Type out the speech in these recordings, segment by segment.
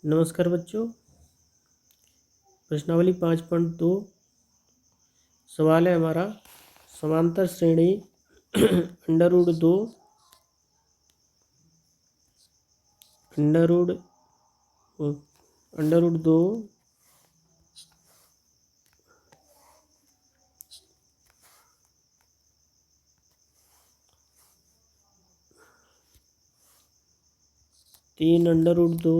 नमस्कार बच्चों। प्रश्नावली 5.2 सवाल है हमारा। समांतर श्रेणी √2 √2 3 √2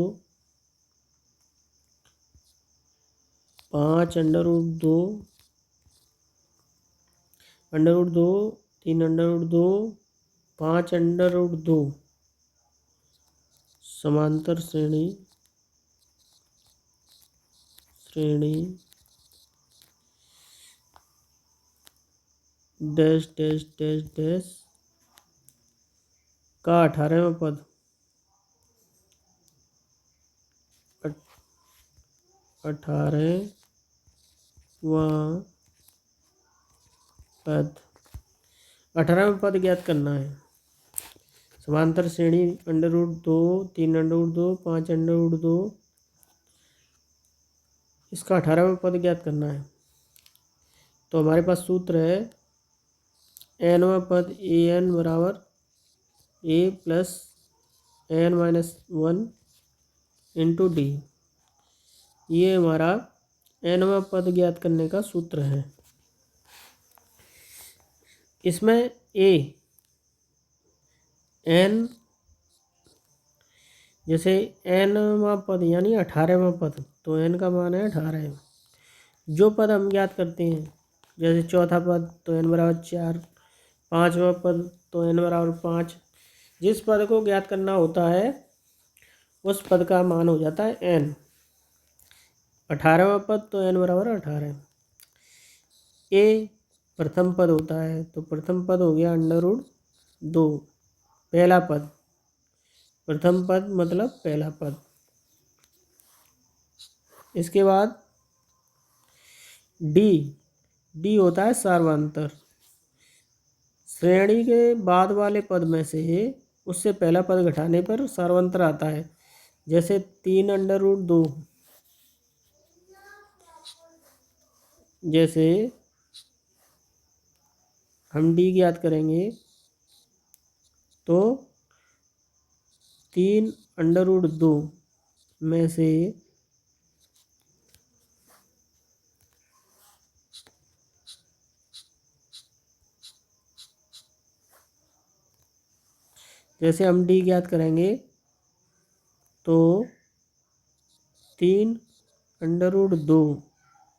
5 √2 √2 3 √2 5 √2 समांतर श्रेणी डैश डैश डैश डैश का 18वां पद 18वां पद ज्ञात करना है। समांतर श्रेणी √2 3 √2 5 √2 इसका 18वां पद ज्ञात करना है। तो हमारे पास सूत्र है nवां पद an बराबर a plus n-1 into d. ये हमारा nवां पद ज्ञात करने का सूत्र है। इसमें a n जैसे nवां पद यानी 18वां पद, तो n का मान है 18। जो पद हम ज्ञात करते हैं जैसे चौथा पद तो n बराबर 4, 5वां पद तो n बराबर 5। जिस पद को ज्ञात करना होता है उस पद का मान हो जाता है n। 18वां पद तो n बराबर 18। a प्रथम पद होता है तो प्रथम पद हो गया √2 पहला पद। प्रथम पद मतलब पहला पद। इसके बाद डी होता है सार्वंतर। श्रेणी के बाद वाले पद में से उससे पहला पद घटाने पर सार्वंतर आता है। जैसे 3 √2 जैसे हम डी ज्ञात करेंगे तो 3 √2 में से जैसे हम डी ज्ञात करेंगे तो 3 √2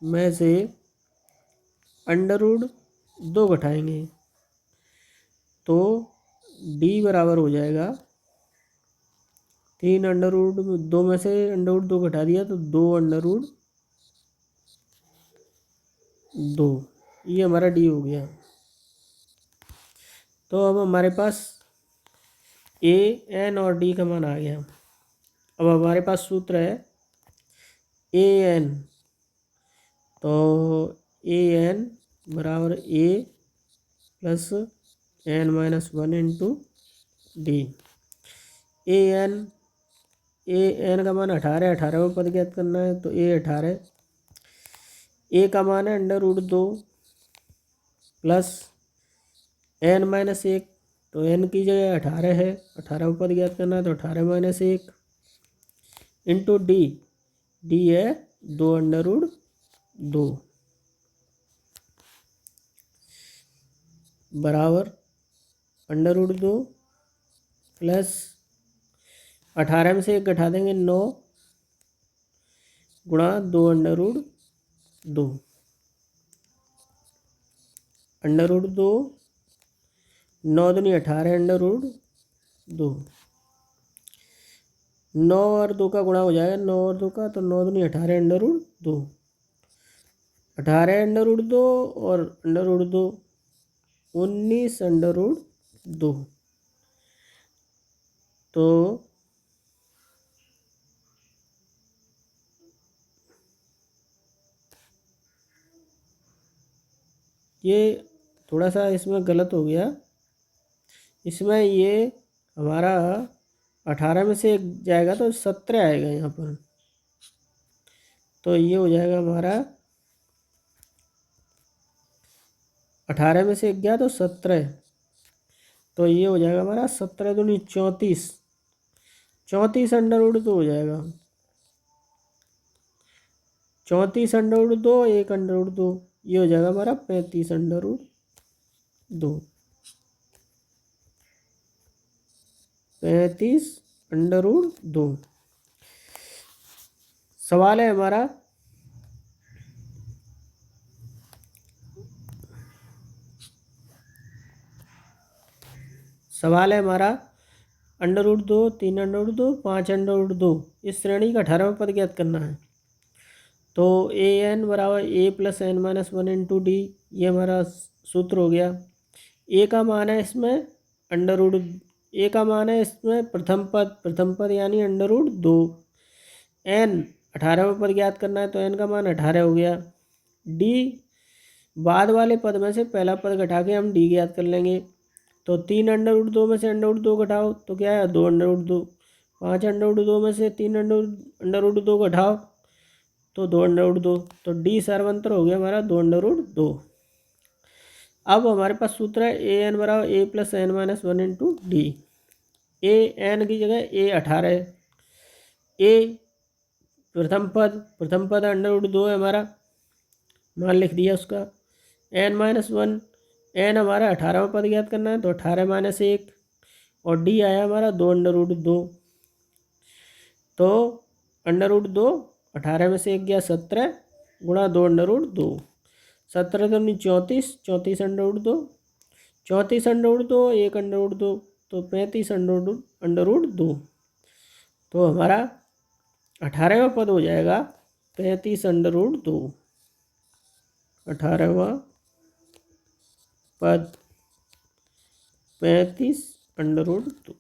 में से √2 घटाएंगे तो डी बराबर हो जाएगा 3 √2 में से √2 घटा दिया तो 2 √2। ये हमारा डी हो गया। तो अब हमारे पास ए एन और डी का मान आ गया। अब हमारे पास सूत्र है ए एन, तो ए एन बराबर a plus n-1 into d. A N का मान 18, 18वां पद ज्ञात करना है तो ए 18। ए का मान है √2 प्लस n-1, तो n की जगह 18 है, 18वां पद ज्ञात करना है तो 18-1 इंटू डी है 2 √2 बराबर √2 प्लस 18 में से 1 घटा देंगे 9 गुणा 2 √2 √2 9 दूनी 18 √2। 9 और 2 का गुणा हो जाएगा, 9 और 2 का, तो 9 दूनी 18 √2। 18 √2 और √2 19 √2। तो ये थोड़ा सा इसमें गलत हो गया। इसमें ये हमारा 18 में से 1 जाएगा तो 17 आएगा यहाँ पर। तो ये हो जाएगा हमारा 18 में से 1 गया तो 17, तो ये हो जाएगा हमारा 17 दूनी 34, 34 अंडर रूट 2 हो जाएगा। 34 अंडर रूट 2, 1 अंडर रूट 2, ये हो जाएगा हमारा 35 अंडर रूट 2। 35 under root 2। सवाल है हमारा under root 2, 3 under root 2, 5 under root 2, इस श्रेणी का 18वां पद ज्ञात करना है। तो ए एन बराबर a plus n minus 1 into d, ये हमारा सूत्र हो गया। ए का मान है इसमें ए का मान है इसमें प्रथम पद यानी अंडर रूट 2। एन 18वां पद ज्ञात करना है, तो एन का मान 18 हो गया। डी बाद वाले पद में से पहला पद घटा के हम डी ज्ञात कर लेंगे। तो 3 अंडर रूट 2 में से अंडर रूट 2 घटाओ तो क्या है 2 अंडर रूट 2। 5 अंडर रूट 2 में से 3 अंडर रूट 2 घटाओ तो 2 अंडर रूट 2। तो डी सर्वंतर हो गया हमारा 2 अंडर रूट 2। अब हमारे पास सूत्र है ए एन बराबर a plus n minus 1 into d. A n की जगह ए 18 है। ए प्रथम पद अंडर रूट 2 है हमारा, मान लिख दिया उसका। एन माइनस 1, एन हमारा 18वां पद ज्ञात करना है, तो 18 माइनस 1, और डी आया हमारा 2 अंडर रूट 2। तो अंडर रूट 2 18 में से 1 गया 17 गुणा 2 अंडर रूट 2। 17 तो नहीं 34, 34 under root 2, 34 under root 2, 1 under root 2, तो 35 अंडर रूट 2। तो हमारा 18वां पद हो जाएगा 35 अंडर रूट 2। 18वां पद 35 अंडर रूट 2।